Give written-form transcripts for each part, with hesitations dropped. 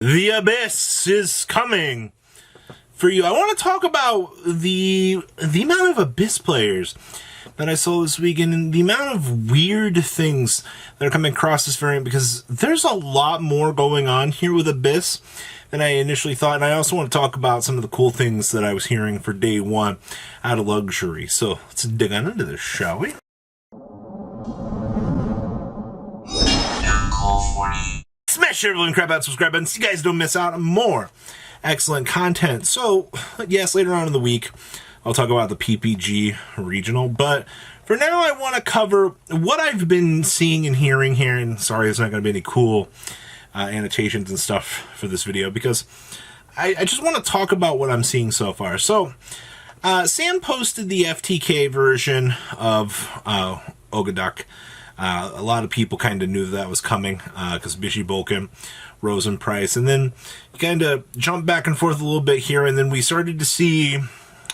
The Abyss is coming for you. I want to talk about the amount of Abyss players that I saw this weekend and the amount of weird things that are coming across this variant, because there's a lot more going on here with Abyss than I initially thought. And I also want to talk about some of the cool things that I was hearing for day one out of Luxury. So let's dig on into this, shall we? Smash share, and crap out, subscribe button so you guys don't miss out on more excellent content. So, yes, later on in the week, I'll talk about the PPG regional, but for now, I want to cover what I've been seeing and hearing here, and sorry, there's not going to be any cool annotations and stuff for this video, because I just want to talk about what I'm seeing so far. So, Sam posted the FTK version of Ogdoadic. A lot of people kind of knew that was coming because Bishi Bolkin rose in price. And then you kind of jumped back and forth a little bit here, and then we started to see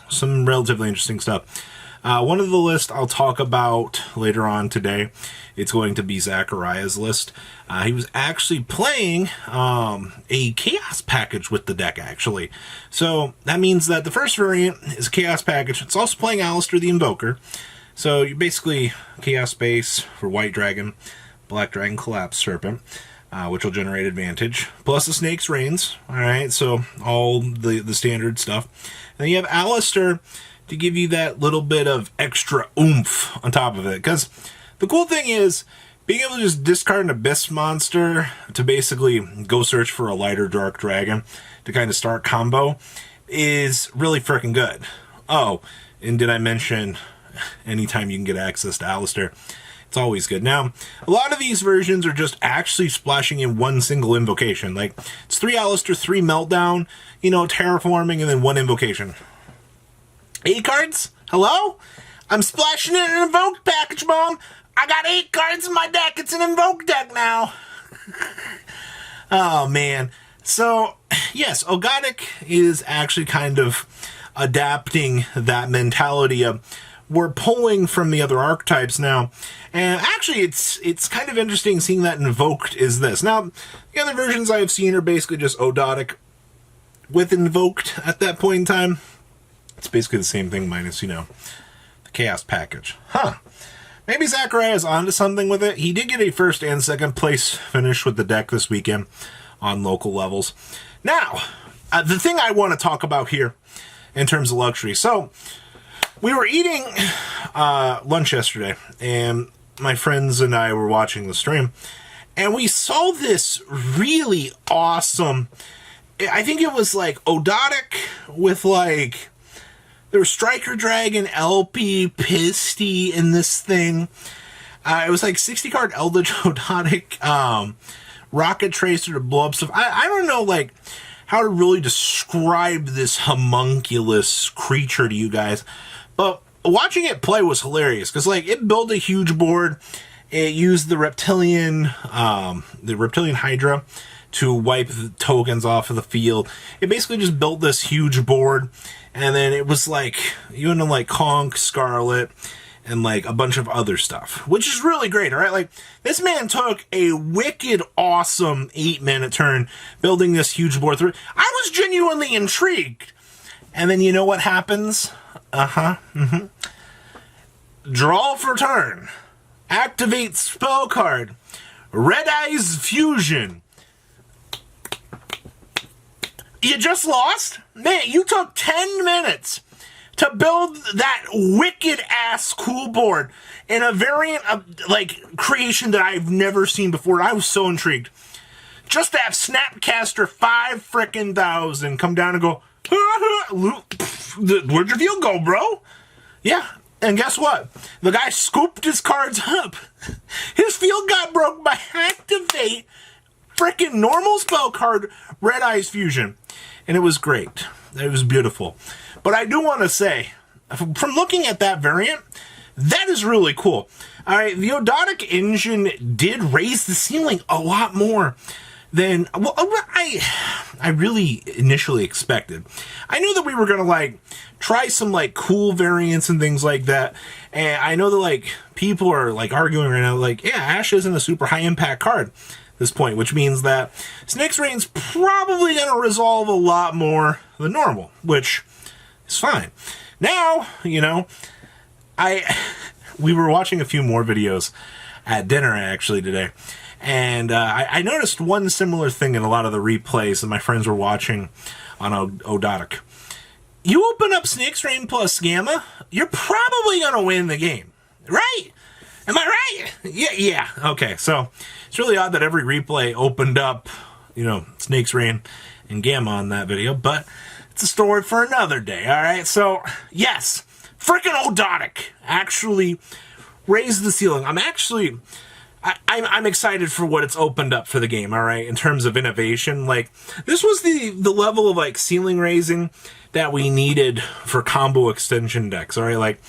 some relatively interesting stuff. One of the lists I'll talk about later on today, it's going to be Zachariah's list. He was actually playing a Chaos package with the deck, actually. So that means that the first variant is a Chaos package. It's also playing Alistair the Invoker. So you're basically Chaos Space for White Dragon, Black Dragon Collapse Serpent, which will generate advantage, plus the Snake's Reigns. Alright, so all the standard stuff. And then you have Alistair to give you that little bit of extra oomph on top of it. Because the cool thing is, being able to just discard an Abyss monster to basically go search for a lighter Dark Dragon to kind of start combo is really freaking good. Oh, and did I mention anytime you can get access to Alistair, it's always good. Now, a lot of these versions are just actually splashing in one single invocation. Like, it's 3 Alistair, 3 Meltdown, you know, Terraforming, and then 1 invocation. 8 cards? Hello? I'm splashing in an Invoked package, Mom! I got 8 cards in my deck! It's an Invoked deck now! Oh, man. So, yes, Ogdoadic is actually kind of adapting that mentality of we're pulling from the other archetypes now, and actually it's kind of interesting seeing that Invoked is this. Now, the other versions I've seen are basically just Ogdoadic with Invoked at that point in time. It's basically the same thing minus, you know, the Chaos package. Huh. Maybe Zachariah is onto something with it. He did get a first and second place finish with the deck this weekend on local levels. Now, the thing I want to talk about here in terms of Luxury. So, we were eating lunch yesterday, and my friends and I were watching the stream, and we saw this really awesome, I think it was like Ogdoadic with like, there was Striker Dragon, LP, Pisty in this thing. It was like 60 card Eldritch Ogdoadic, Rocket Tracer to blow up stuff. I don't know like how to really describe this homunculus creature to you guys. But watching it play was hilarious, because like it built a huge board. It used the reptilian Hydra to wipe the tokens off of the field. It basically just built this huge board, and then it was like you know like Conk, Scarlet, and like a bunch of other stuff, which is really great. All right, like this man took a wicked awesome 8-minute turn building this huge board through. I was genuinely intrigued, and then you know what happens? Draw for turn. Activate spell card. Red Eyes Fusion. You just lost? Man, you took 10 minutes to build that wicked ass cool board in a variant of like creation that I've never seen before. I was so intrigued. Just to have Snapcaster 5 frickin' thousand come down and go, where'd your field go, bro? Yeah, and guess what? The guy scooped his cards up. His field got broke by activate frickin' normal spell card Red Eyes Fusion. And it was great. It was beautiful. But I do want to say, from looking at that variant, that is really cool. Alright, the Ogdoadic engine did raise the ceiling a lot more than I really initially expected. I knew that we were gonna like try some like cool variants and things like that, and I know that like people are like arguing right now like, yeah, Ash isn't a super high impact card. this point, which means that Snake's Reign's probably going to resolve a lot more than normal, which is fine. Now, you know, we were watching a few more videos at dinner actually today, and I noticed one similar thing in a lot of the replays that my friends were watching on Ogdoadic. You open up Snake's Reign plus Gamma, you're probably going to win the game, right? Am I right? Yeah. Okay, so it's really odd that every replay opened up, you know, Snake's Reign and Gamma on that video, but it's a story for another day, all right? So, yes, frickin' Ogdoadic actually raised the ceiling. I'm excited for what it's opened up for the game, all right, in terms of innovation. Like, this was the level of, like, ceiling raising that we needed for combo extension decks, all right? Like,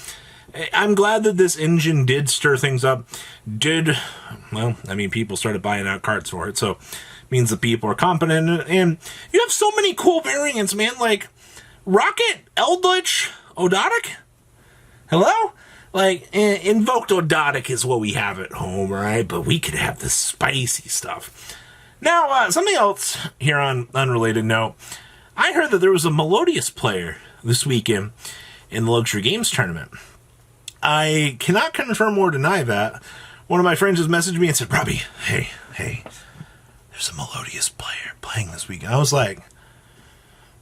I'm glad that this engine did stir things up. Well, I mean, people started buying out cards for it, so it means that people are competent. And you have so many cool variants, man. Like, Rocket, Eldritch, Ogdoadic? Hello? Like, Invoked Ogdoadic is what we have at home, right? But we could have the spicy stuff. Now, something else here on unrelated note. I heard that there was a Melodious player this weekend in the Luxury Games tournament. I cannot confirm or deny that. One of my friends just messaged me and said, Robbie, hey, there's a Melodious player playing this weekend. I was like,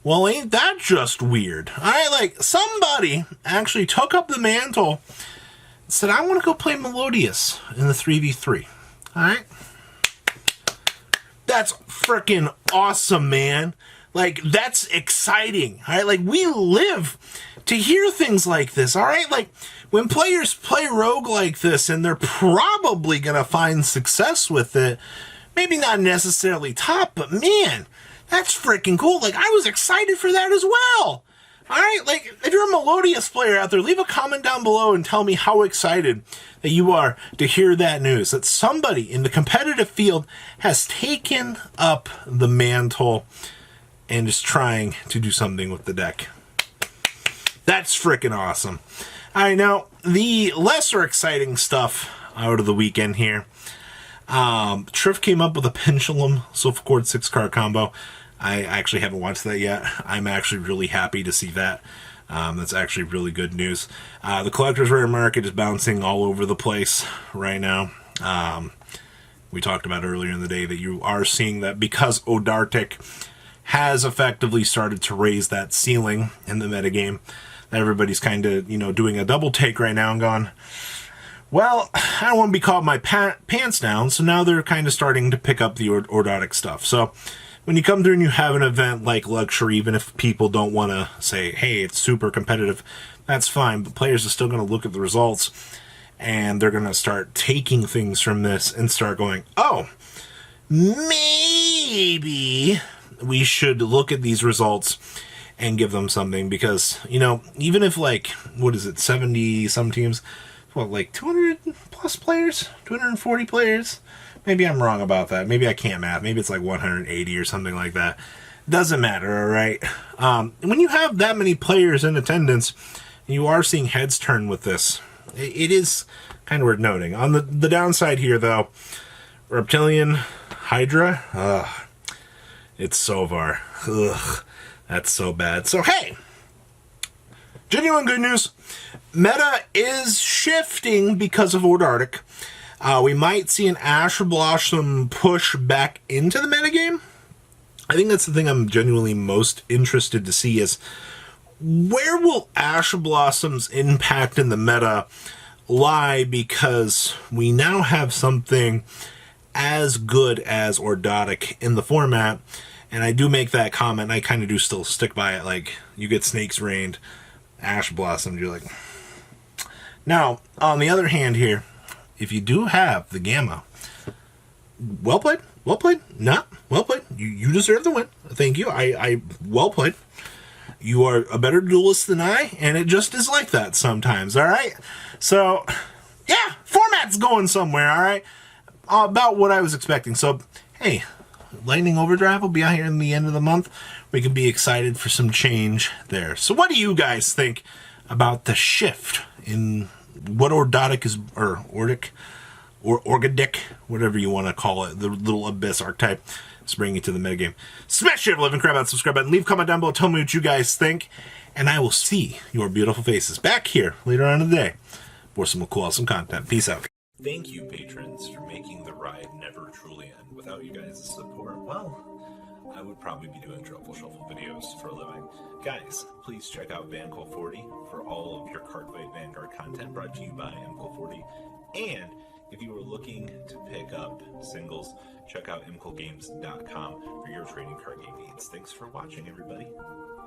well, ain't that just weird? All right, like, somebody actually took up the mantle and said, I want to go play Melodious in the 3v3. All right? That's freaking awesome, man. Like, that's exciting. All right? Like, we live to hear things like this. All right? Like, when players play Rogue like this, and they're probably going to find success with it, maybe not necessarily top, but man, that's freaking cool. Like, I was excited for that as well. All right? Like, if you're a Melodious player out there, leave a comment down below and tell me how excited that you are to hear that news, that somebody in the competitive field has taken up the mantle and is trying to do something with the deck. That's freaking awesome. All right, now, the lesser exciting stuff out of the weekend here. Triff came up with a Pendulum Sulfur Cord 6-card combo. I actually haven't watched that yet. I'm actually really happy to see that. That's actually really good news. The collector's rare market is bouncing all over the place right now. We talked about earlier in the day that you are seeing that because Ogdoadic has effectively started to raise that ceiling in the metagame, that everybody's kind of, you know, doing a double take right now and gone, well, I don't want to be caught my pants down, so now they're kind of starting to pick up the Ogdoadic stuff. So when you come through and you have an event like Luxury, even if people don't want to say, hey, it's super competitive, that's fine, but players are still going to look at the results, and they're going to start taking things from this and start going, oh, maybe we should look at these results and give them something, because, you know, even if, like, what is it, 70 some teams, what, like 200 plus players, 240 players, maybe I'm wrong about that, maybe I can't math, maybe it's like 180 or something like that, doesn't matter, all right? When you have that many players in attendance, you are seeing heads turn with this. It is kind of worth noting. On the downside here, though, Reptilian Hydra, it's Sovar. Ugh, that's so bad. So, hey, genuine good news. Meta is shifting because of Ogdoadic. We might see an Ash Blossom push back into the metagame. I think that's the thing I'm genuinely most interested to see is where will Ash Blossom's impact in the meta lie, because we now have something as good as Ogdoadic in the format. And I do make that comment, and I kind of do still stick by it. Like, you get Snake's Reign, Ash Blossom, you're like... Now, on the other hand here, if you do have the Gamma, well played, not well played. You deserve the win. Thank you. I well played. You are a better duelist than I, and it just is like that sometimes, all right? So, yeah, format's going somewhere, all right? About what I was expecting. So, hey, Lightning Overdrive will be out here in the end of the month. We can be excited for some change there. So what do you guys think about the shift in what Ogdoadic is, or or Ogdoadic, whatever you want to call it, the little abyss archetype. Let's bring you to the metagame. Smash your living crap out, subscribe button, leave a comment down below, tell me what you guys think, and I will see your beautiful faces back here later on in the day for some cool, awesome content. Peace out. Thank you, patrons, for making the ride never truly end. Without you guys' support, well, I would probably be doing Truffle Shuffle videos for a living. Guys, please check out VanCole40 for all of your Cardfight Vanguard content brought to you by MCole40. And if you are looking to pick up singles, check out mcolegames.com for your trading card game needs. Thanks for watching, everybody.